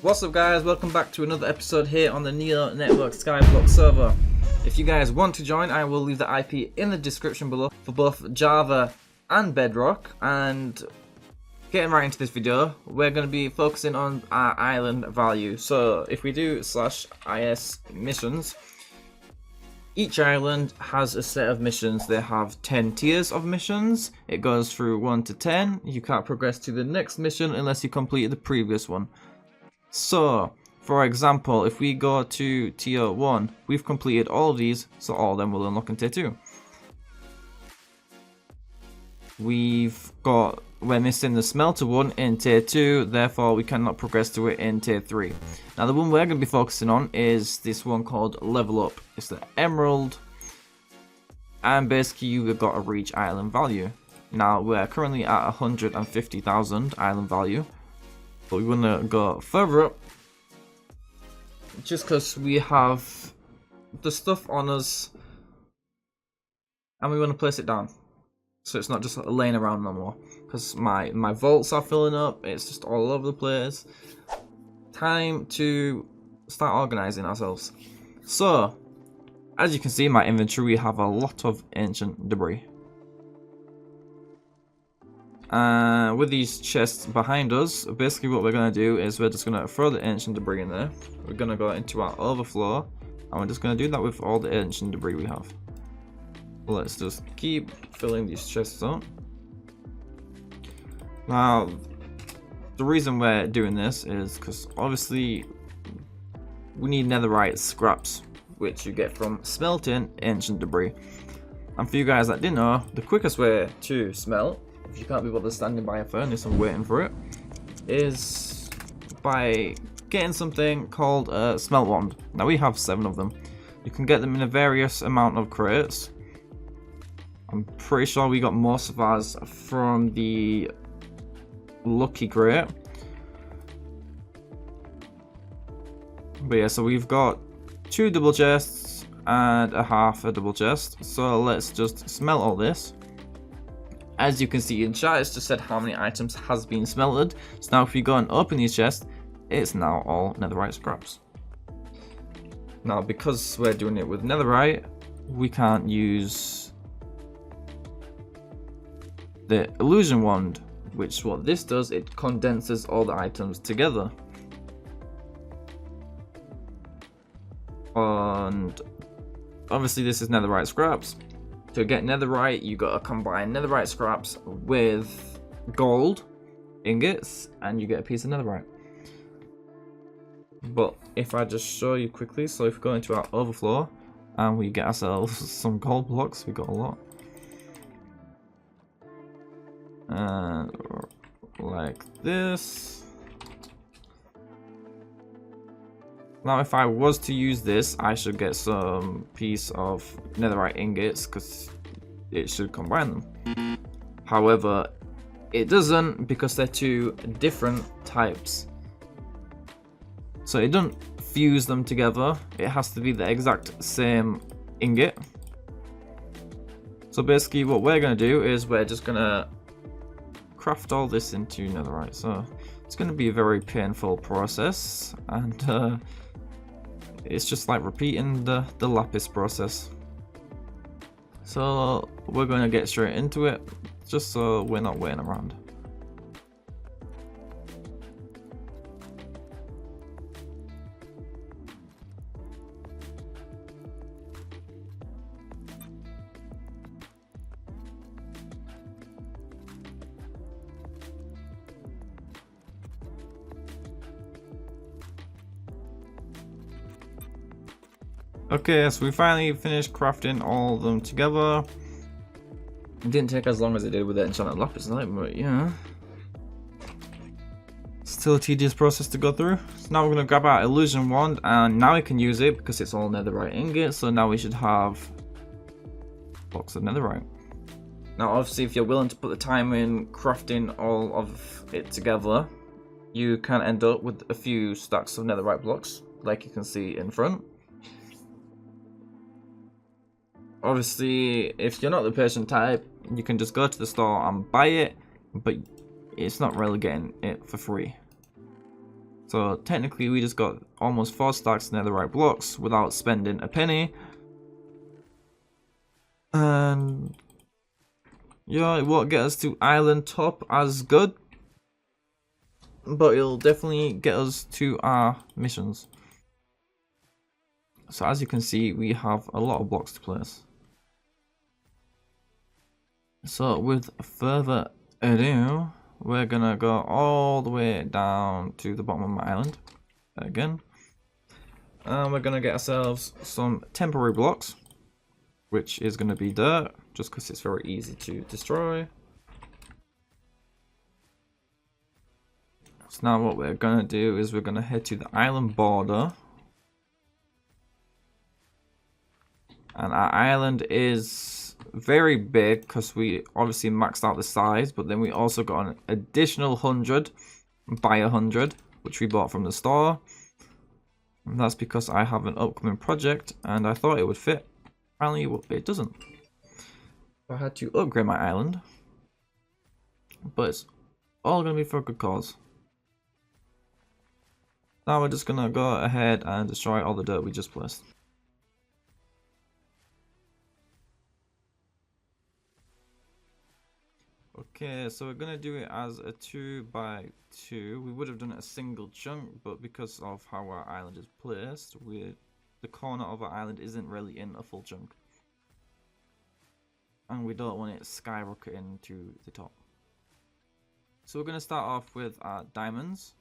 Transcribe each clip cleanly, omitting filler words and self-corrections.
What's up guys, welcome back to another episode here on the NeoNetwork Skyblock server. If you guys want to join, I will leave the IP in the description below for both Java and Bedrock. And getting right into this video, we're going to be focusing on our island value. So if we do /is missions, each island has a set of missions. They have 10 tiers of missions. It goes through 1 to 10. You can't progress to the next mission unless you completed the previous one. So, for example, if we go to tier 1, we've completed all of these, so all of them will unlock in tier 2. We're missing the smelter one in tier 2, therefore we cannot progress to it in tier 3. Now the one we're going to be focusing on is this one called level up. It's the emerald, and basically you've got to reach island value. Now we're currently at 150,000 island value, but we want to go further up just because we have the stuff on us and we want to place it down. So it's not just laying around no more, because my vaults are filling up, it's just all over the place. Time to start organizing ourselves. So, as you can see in my inventory, we have a lot of ancient debris. With these chests behind us, basically what we're going to do is we're just going to throw the ancient debris in there. We're going to go into our overflow, and we're just going to do that with all the ancient debris we have. Let's just keep filling these chests up. Now, the reason we're doing this is because obviously we need netherite scraps, which you get from smelting ancient debris. And for you guys that didn't know, the quickest way to smelt, if you can't be bothered standing by a furnace and waiting for it, is by getting something called a smelt wand. Now we have 7 of them. You can get them in a various amount of crates. I'm pretty sure we got most of ours from the lucky crate. But yeah, so we've got 2 double chests and a half a double chest. So let's just smelt all this. As you can see in chat, it's just said how many items has been smelted. So now if we go and open these chests, it's now all netherite scraps. Now because we're doing it with netherite, we can't use the illusion wand, which what this does, it condenses all the items together. And obviously this is netherite scraps. To get netherite, you gotta combine netherite scraps with gold ingots and you get a piece of netherite. But if I just show you quickly, so if we go into our overflow and we get ourselves some gold blocks, we got a lot. And like this. Now if I was to use this, I should get some piece of netherite ingots because it should combine them. However, it doesn't because they're 2 different types. So it doesn't fuse them together. It has to be the exact same ingot. So basically what we're going to do is we're just going to craft all this into netherite. So it's going to be a very painful process, and it's just like repeating the lapis process. So we're going to get straight into it, just so we're not waiting around. Okay, so we finally finished crafting all of them together. It didn't take as long as it did with the enchanted lapis light, but yeah. Still a tedious process to go through. So now we're going to grab our illusion wand, and now we can use it because it's all netherite ingots, so now we should have blocks of netherite. Now obviously if you're willing to put the time in crafting all of it together, you can end up with a few stacks of netherite blocks, like you can see in front. Obviously, if you're not the patient type, you can just go to the store and buy it, but it's not really getting it for free. So technically we just got almost 4 stacks netherite blocks without spending a penny. And yeah, it won't get us to island top as good, but it'll definitely get us to our missions. So as you can see, we have a lot of blocks to place. So with further ado, we're gonna go all the way down to the bottom of my island again. And we're gonna get ourselves some temporary blocks, which is gonna be dirt, just because it's very easy to destroy. So now what we're gonna do is we're gonna head to the island border. And our island is very big because we obviously maxed out the size, but then we also got an additional 100 by 100, which we bought from the store. And that's because I have an upcoming project and I thought it would fit. Apparently it doesn't. I had to upgrade my island, but it's all gonna be for a good cause. Now we're just gonna go ahead and destroy all the dirt we just placed. Okay, so we're gonna do it as a 2x2. We would have done it a single chunk, but because of how our island is placed, the corner of our island isn't really in a full chunk. And we don't want it skyrocketing to the top. So we're gonna start off with our diamonds.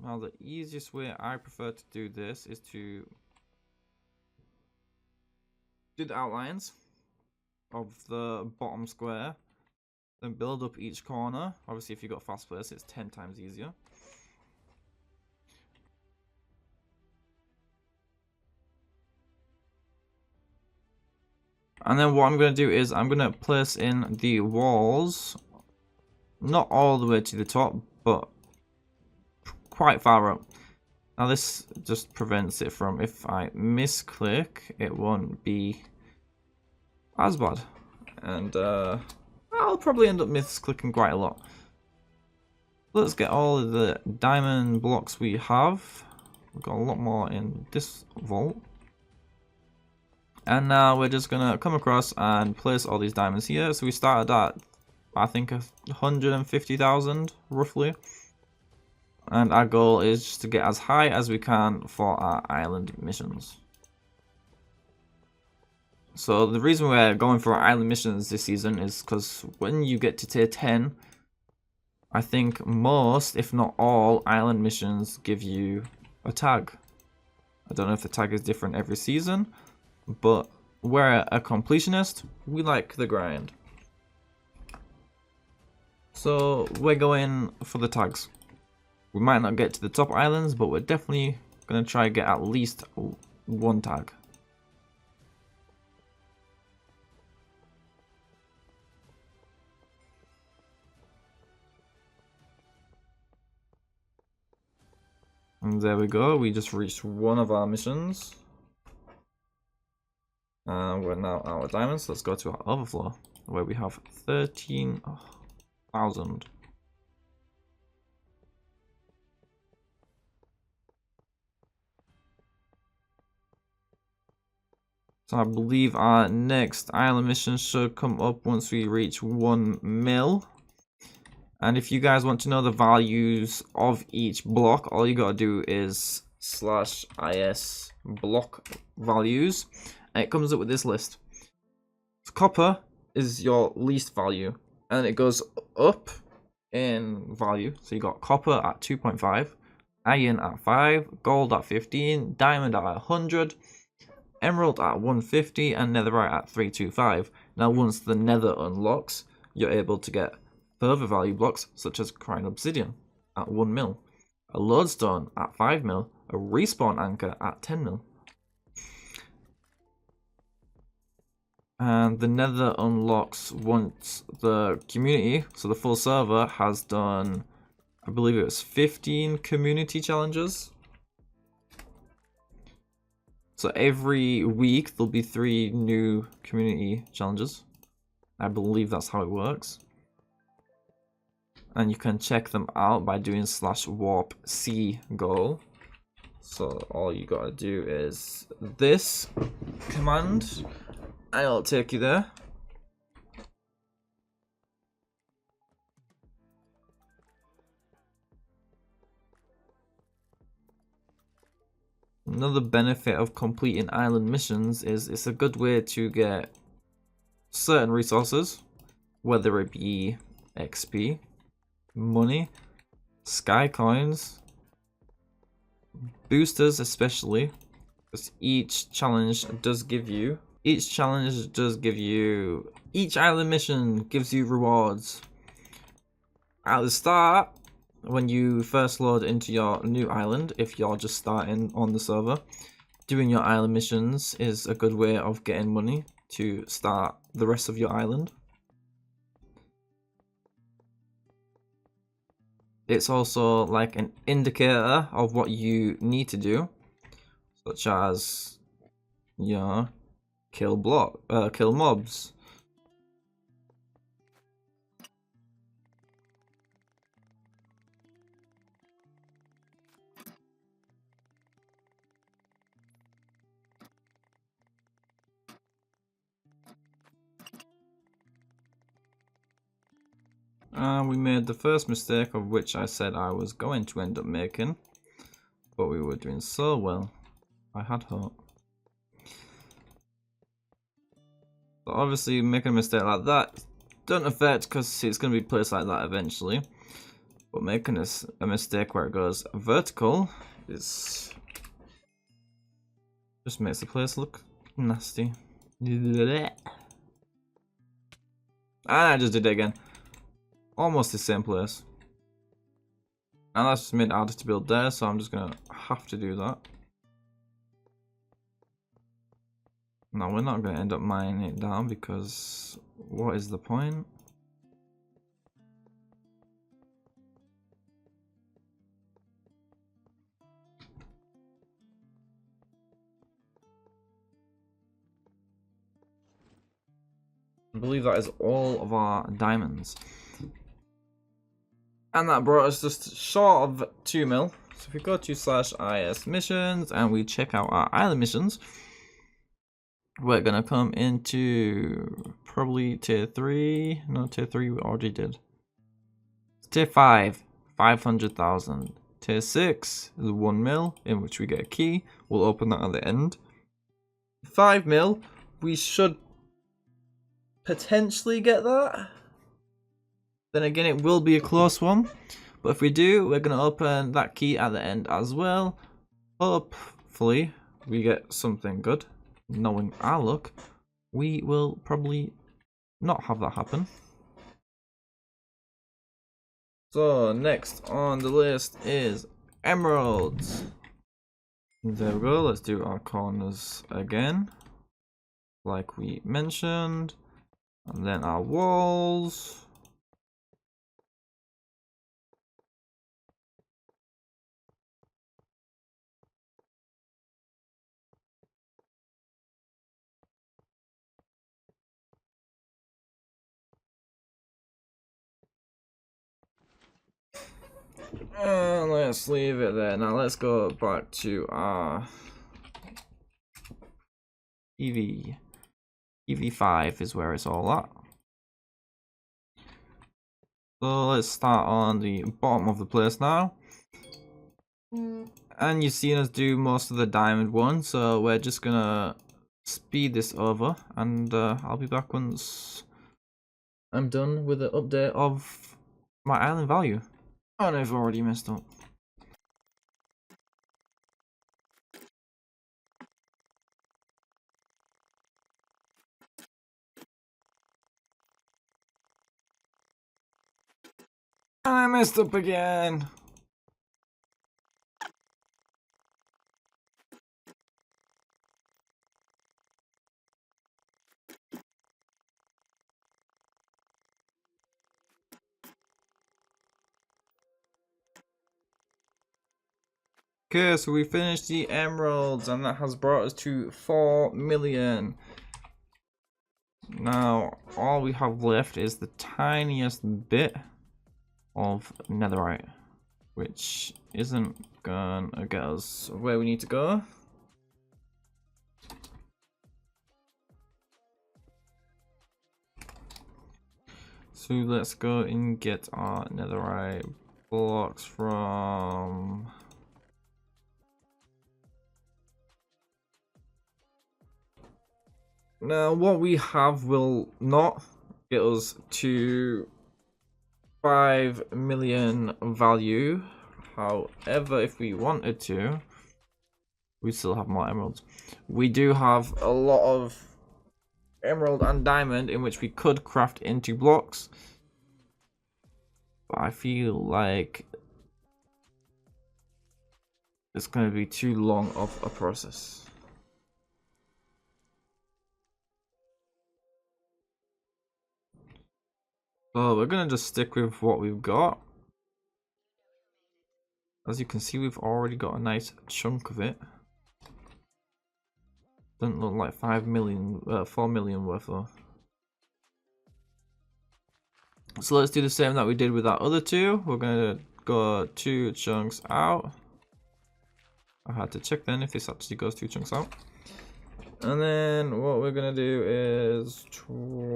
Now the easiest way I prefer to do this is to do the outlines of the bottom square, then build up each corner. Obviously if you've got fast place it's 10 times easier. And then what I'm going to do is I'm going to place in the walls, not all the way to the top, but quite far up. Now this just prevents it from, if I misclick, it won't be as bad. And I'll probably end up misclicking quite a lot. Let's get all of the diamond blocks we have. We've got a lot more in this vault. And now we're just gonna come across and place all these diamonds here. So we started at, I think, 150,000 roughly. And our goal is just to get as high as we can for our island missions. So the reason we're going for our island missions this season is because when you get to tier 10, I think most, if not all, island missions give you a tag. I don't know if the tag is different every season, but we're a completionist. We like the grind. So we're going for the tags. We might not get to the top islands, but we're definitely going to try and get at least one tag. And there we go, we just reached one of our missions. And we're now out of diamonds. Let's go to our overflow, where we have 13,000. So I believe our next island mission should come up once we reach 1 mil. And if you guys want to know the values of each block, all you gotta do is /is block values, and it comes up with this list. So copper is your least value, and it goes up in value. So you got copper at 2.5, iron at 5, gold at 15, diamond at 100, emerald at 150, and netherite at 325. Now once the nether unlocks, you're able to get further value blocks such as crying obsidian at 1 mil, a lodestone at 5 mil, a respawn anchor at 10 mil. And the nether unlocks once the community, so the full server, has done, I believe it was 15 community challenges. So every week there'll be 3 new community challenges. I believe that's how it works. And you can check them out by doing /warp C goal. So all you gotta do is this command and it'll take you there. Another benefit of completing island missions is it's a good way to get certain resources, whether it be XP, money, sky coins, boosters especially, because each island mission gives you rewards. At the start, when you first load into your new island, if you're just starting on the server, doing your island missions is a good way of getting money to start the rest of your island. It's also like an indicator of what you need to do, such as, you know, kill mobs. We made the first mistake of which I said I was going to end up making, but we were doing so well. I had hope. But obviously making a mistake like that doesn't affect because it's going to be placed like that eventually. But making a mistake where it goes vertical is just makes the place look nasty. And I just did it again. Almost the same place. And that's just made it harder to build there, so I'm just gonna have to do that. No, we're not gonna end up mining it down because what is the point? I believe that is all of our diamonds. And that brought us just short of 2 mil. So if we go to /is missions and we check out our island missions, we're gonna come into probably tier 3. No, tier 3 we already did. Tier 5, 500,000. Tier 6 is 1 mil, in which we get a key. We'll open that at the end. 5 mil, we should potentially get that. Then again, it will be a close one. But if we do, we're going to open that key at the end as well. Hopefully, we get something good. Knowing our luck, we will probably not have that happen. So, next on the list is emeralds. There we go, let's do our corners again. Like we mentioned. And then our walls. And let's leave it there. Now let's go back to our EV. EV5 is where it's all at. So let's start on the bottom of the place now. And you've seen us do most of the diamond one, so we're just gonna speed this over, and I'll be back once I'm done with the update of my island value. And I've already messed up. I messed up again. Okay, so we finished the emeralds, and that has brought us to 4 million. Now, all we have left is the tiniest bit of netherite, which isn't gonna get us where we need to go. So let's go and get our netherite blocks from... Now, what we have will not get us to 5 million value. However, if we wanted to, we still have more emeralds. We do have a lot of emerald and diamond in which we could craft into blocks. But I feel like it's going to be too long of a process. So we're going to just stick with what we've got. As you can see, we've already got a nice chunk of it. Doesn't look like 4 million worth though. So let's do the same that we did with that other two. We're going to go 2 chunks out. I had to check then if this actually goes 2 chunks out. And then what we're going to do is 24?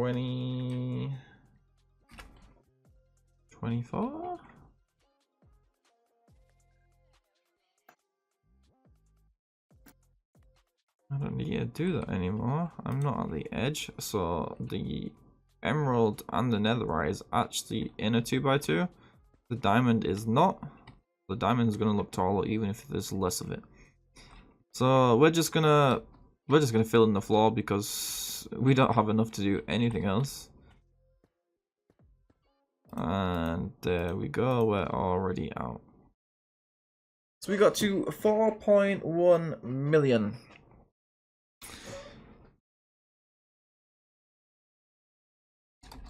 I don't need to do that anymore. I'm not at the edge, so the emerald and the netherite is actually in a 2x2. The diamond is not. The diamond is gonna look taller even if there's less of it. So we're just gonna fill in the floor because we don't have enough to do anything else. And there we go, we're already out. So we got to 4.1 million.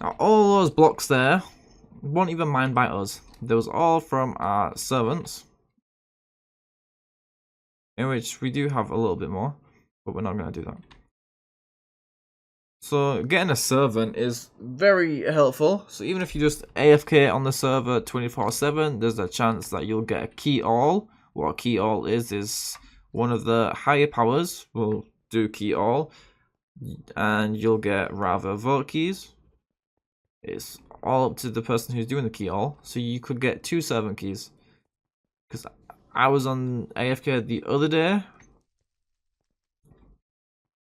Now all those blocks there weren't even mined by us. They was all from our servants. In which we do have a little bit more, but we're not going to do that. So getting a servant is very helpful. So even if you just AFK on the server 24/7, there's a chance that you'll get a key all. What a key all is one of the higher powers will do key all, and you'll get rather vote keys. It's all up to the person who's doing the key all. So you could get 2 servant keys. Because I was on AFK the other day,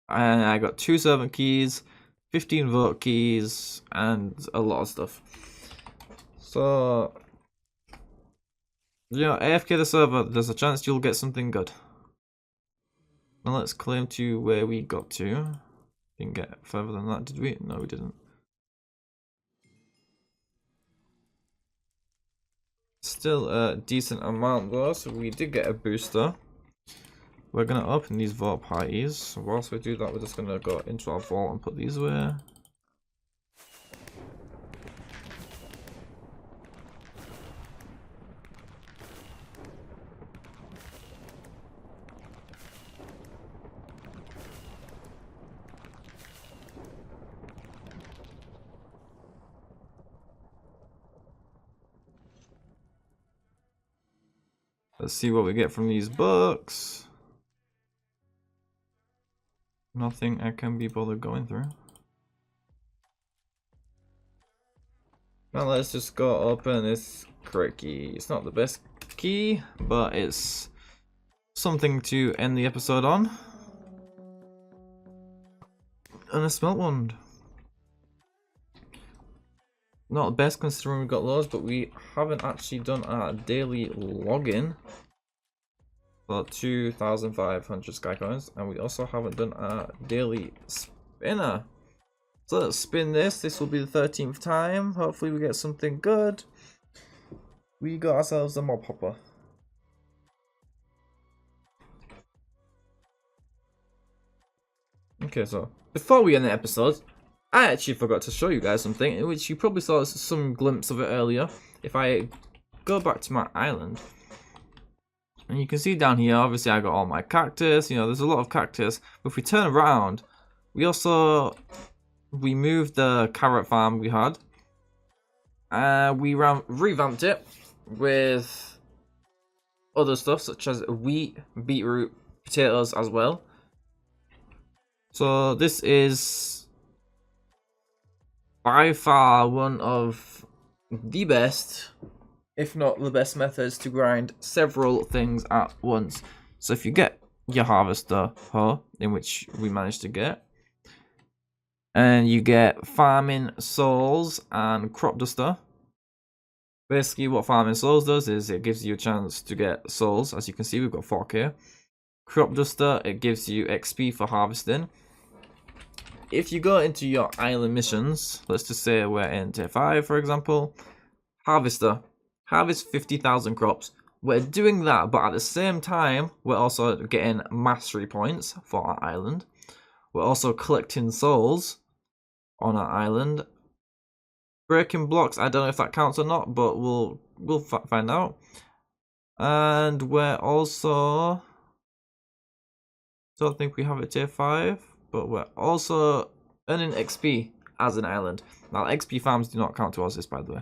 and I got 2 servant keys, 15 vote keys, and a lot of stuff. So, you know, AFK the server, there's a chance you'll get something good. Now let's claim to where we got to. Didn't get further than that, did we? No, we didn't. Still a decent amount though, so we did get a booster. We're going to open these vault parties. So whilst we do that, we're just going to go into our vault and put these away. Let's see what we get from these books. Nothing I can be bothered going through. Now let's just go open this crate key. It's not the best key, but it's something to end the episode on. And a smelt wand. Not the best considering we've got loads, but we haven't actually done our daily login. About 2,500 sky coins, and we also haven't done our daily spinner. So let's spin this. This will be the 13th time. Hopefully we get something good. We got ourselves a mob hopper. Okay, so before we end the episode, I actually forgot to show you guys something, in which you probably saw some glimpse of it earlier. If I go back to my island, And you can see down here, obviously I got all my cactus, you know, there's a lot of cactus. But if we turn around, we moved the carrot farm we had. We revamped it with other stuff such as wheat, beetroot, potatoes as well. So this is by far one of the best, if not the best methods to grind several things at once. So if you get your harvester hoe, in which we managed to get, and you get farming souls and crop duster. Basically what farming souls does is it gives you a chance to get souls. As you can see, we've got 4k. Crop duster, it gives you XP for harvesting. If you go into your island missions, let's just say we're in tier 5 for example, harvester, harvest 50,000 crops. We're doing that, but at the same time we're also getting mastery points for our island. We're also collecting souls on our island. Breaking blocks, I don't know if that counts or not, but we'll find out. And we're also, don't think we have it tier 5, but we're also earning XP as an island. Now XP farms do not count towards this, by the way.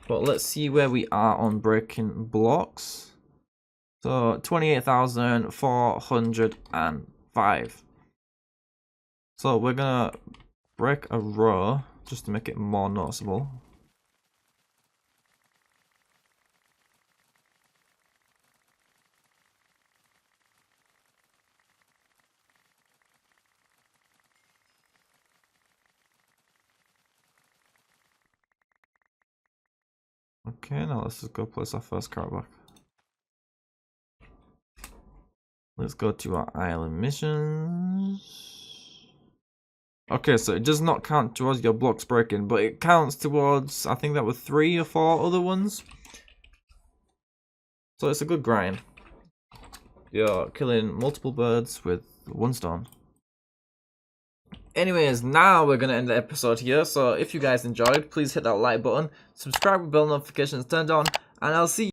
But let's see where we are on breaking blocks. So 28,405. So we're gonna break a row just to make it more noticeable. Okay, now let's just go place our first carrot back. Let's go to our island missions. Okay, so it does not count towards your blocks breaking, but it counts towards, I think that were 3 or 4 other ones. So it's a good grind. You're killing multiple birds with 1 stone. Anyways, now we're going to end the episode here. So if you guys enjoyed, please hit that like button, subscribe with bell notifications turned on, and I'll see you